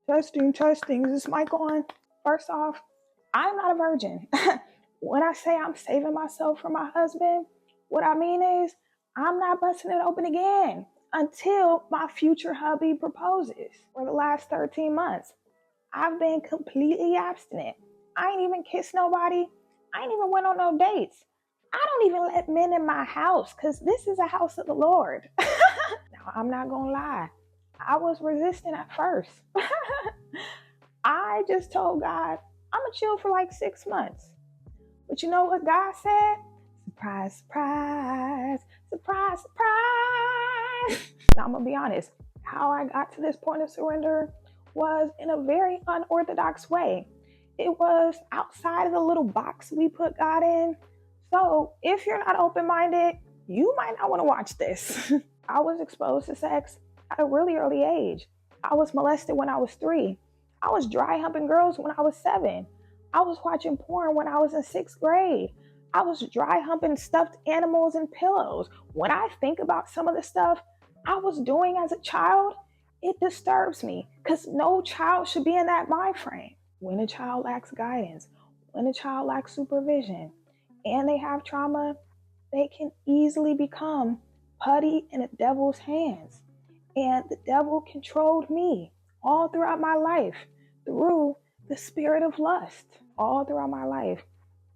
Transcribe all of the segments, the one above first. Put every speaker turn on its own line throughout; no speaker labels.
Testing. Is this mic on? First off, I'm not a virgin. When I say I'm saving myself for my husband, what I mean is I'm not busting it open again until my future hubby proposes. For the last 13 months, I've been completely abstinent. I ain't even kissed nobody. I ain't even went on no dates. I don't even let men in my house because this is a house of the Lord. Now, I'm not going to lie. I was resistant at first. I just told God, I'm going to chill for like 6 months. But you know what God said? Surprise, surprise, surprise, surprise. Now, I'm going to be honest. How I got to this point of surrender was in a very unorthodox way. It was outside of the little box we put God in. So if you're not open-minded, you might not want to watch this. I was exposed to sex at a really early age. I was molested when I was 3. I was dry humping girls when I was 7. I was watching porn when I was in 6th grade. I was dry humping stuffed animals and pillows. When I think about some of the stuff I was doing as a child, it disturbs me because no child should be in that mind frame. When a child lacks guidance, when a child lacks supervision, and they have trauma, they can easily become putty in the devil's hands. And the devil controlled me all throughout my life through the spirit of lust. All throughout my life,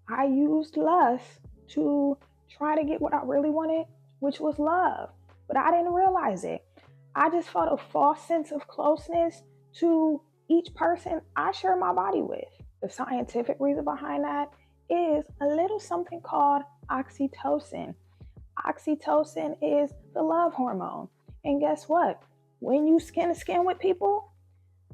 I used lust to try to get what I really wanted, which was love. But I didn't realize it. I just felt a false sense of closeness to each person I share my body with. The scientific reason behind that is a little something called oxytocin. Oxytocin is the love hormone. And guess what? When you skin to skin with people,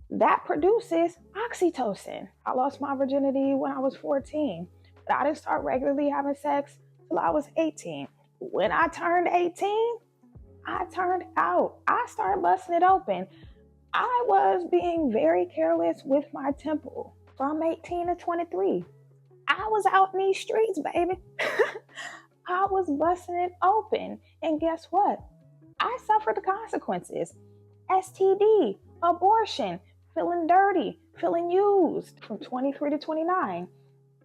that produces oxytocin. I lost my virginity when I was 14, but I didn't start regularly having sex till I was 18. When I turned 18, I turned out. I started busting it open. I was being very careless with my temple. From 18 to 23, I was out in these streets, baby. I was busting it open. And guess what? I suffered the consequences. STD, abortion, feeling dirty, feeling used. From 23 to 29,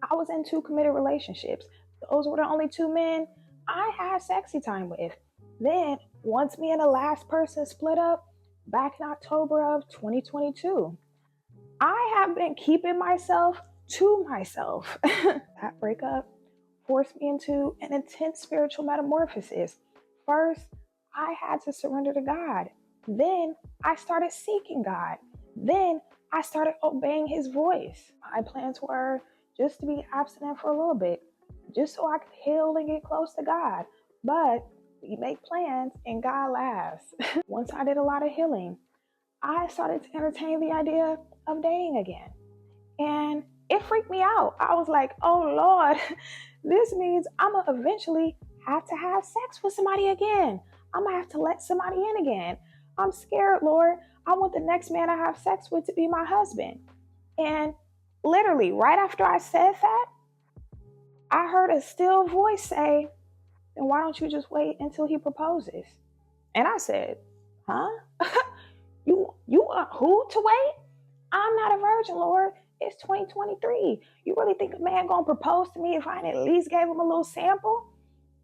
I was in 2 committed relationships. Those were the only 2 men I had sexy time with. Then, once me and the last person split up back in October of 2022, I have been keeping myself to myself. That breakup forced me into an intense spiritual metamorphosis. First, I had to surrender to God. Then I started seeking God. Then I started obeying his voice. My plans were just to be abstinent for a little bit, just so I could heal and get close to God. But we make plans and God laughs. Once I did a lot of healing, I started to entertain the idea of dating again. And it freaked me out. I was like, oh Lord, this means I'm going to eventually have to have sex with somebody again. I'm going to have to let somebody in again. I'm scared, Lord. I want the next man I have sex with to be my husband. And literally, right after I said that, I heard a still voice say, then why don't you just wait until he proposes? And I said, huh? You want who to wait? I'm not a virgin, Lord. It's 2023. You really think a man gonna propose to me if I at least gave him a little sample?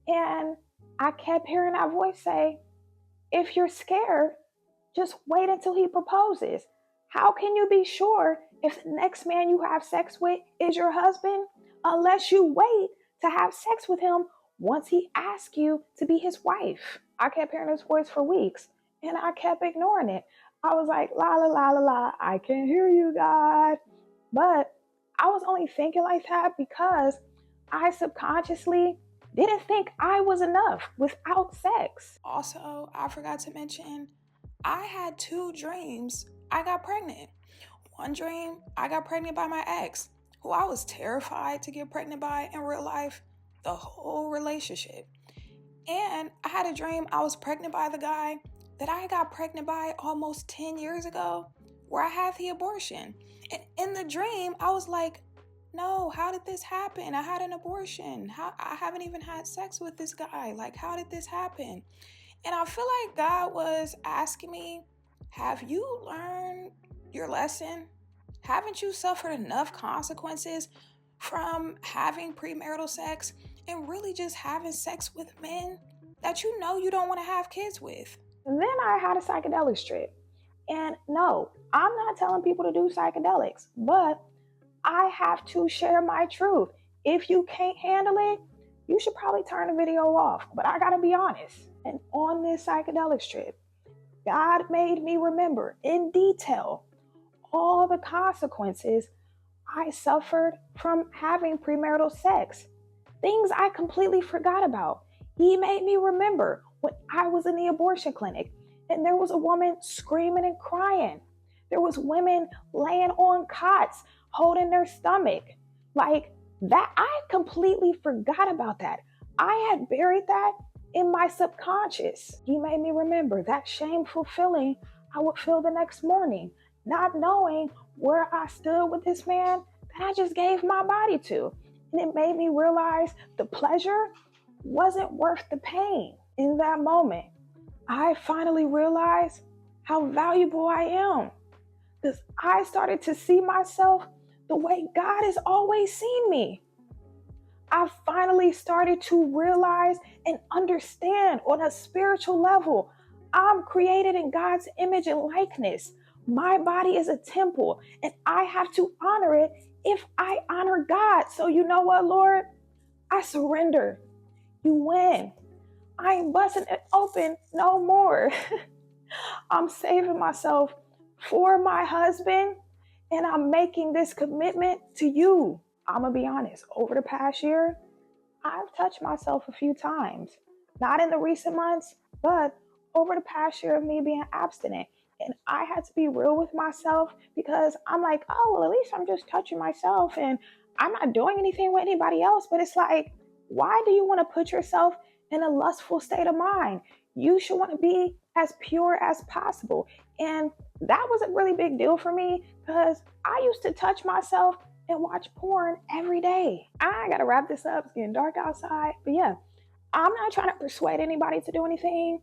And I kept hearing that voice say, if you're scared, just wait until he proposes. How can you be sure if the next man you have sex with is your husband unless you wait to have sex with him once he asks you to be his wife? I kept hearing his voice for weeks and I kept ignoring it. I was like, la, la, la, la, la, I can't hear you, God. But I was only thinking like that because I subconsciously didn't think I was enough without sex. Also, I forgot to mention, I had 2 dreams I got pregnant. One dream, I got pregnant by my ex, who I was terrified to get pregnant by in real life, the whole relationship. And I had a dream I was pregnant by the guy that I got pregnant by almost 10 years ago, where I had the abortion. And in the dream, I was like, no, how did this happen? I had an abortion. I haven't even had sex with this guy. Like, how did this happen? And I feel like God was asking me, have you learned
your lesson? Haven't you suffered enough consequences from having premarital sex and really just having sex with men that you know you don't want to have kids with?
And then I had a psychedelic trip. And no, I'm not telling people to do psychedelics, but I have to share my truth. If you can't handle it, you should probably turn the video off. But I gotta be honest. And on this psychedelic trip, God made me remember in detail all the consequences I suffered from having premarital sex. Things I completely forgot about. He made me remember when I was in the abortion clinic and there was a woman screaming and crying. There was women laying on cots, holding their stomach. Like that, I completely forgot about that. I had buried that in my subconscious. He made me remember that shameful feeling I would feel the next morning, not knowing where I stood with this man that I just gave my body to. And it made me realize the pleasure wasn't worth the pain. In that moment, I finally realized how valuable I am because I started to see myself the way God has always seen me. I finally started to realize and understand on a spiritual level, I'm created in God's image and likeness. My body is a temple and I have to honor it if I honor God. So you know what, Lord? I surrender. You win. I ain't busting it open no more. I'm saving myself for my husband and I'm making this commitment to you. I'm going to be honest. Over the past year, I've touched myself a few times. Not in the recent months, but over the past year of me being abstinent. And I had to be real with myself because I'm like, oh, well, at least I'm just touching myself and I'm not doing anything with anybody else. But it's like, why do you want to put yourself in a lustful state of mind? You should want to be as pure as possible. And that was a really big deal for me because I used to touch myself and watch porn every day. I gotta wrap this up. It's getting dark outside. But yeah, I'm not trying to persuade anybody to do anything.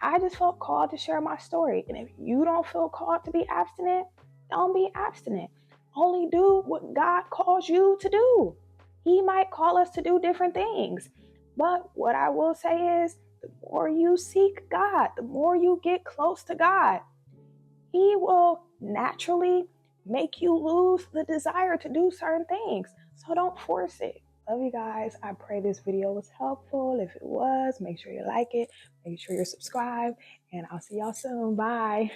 I just felt called to share my story. And if you don't feel called to be abstinent, don't be abstinent. Only do what God calls you to do. He might call us to do different things. But what I will say is, the more you seek God, the more you get close to God, He will naturally make you lose the desire to do certain things. So don't force it. Love you guys. I pray this video was helpful. If it was, make sure you like it. Make sure you're subscribed. And I'll see y'all soon. Bye.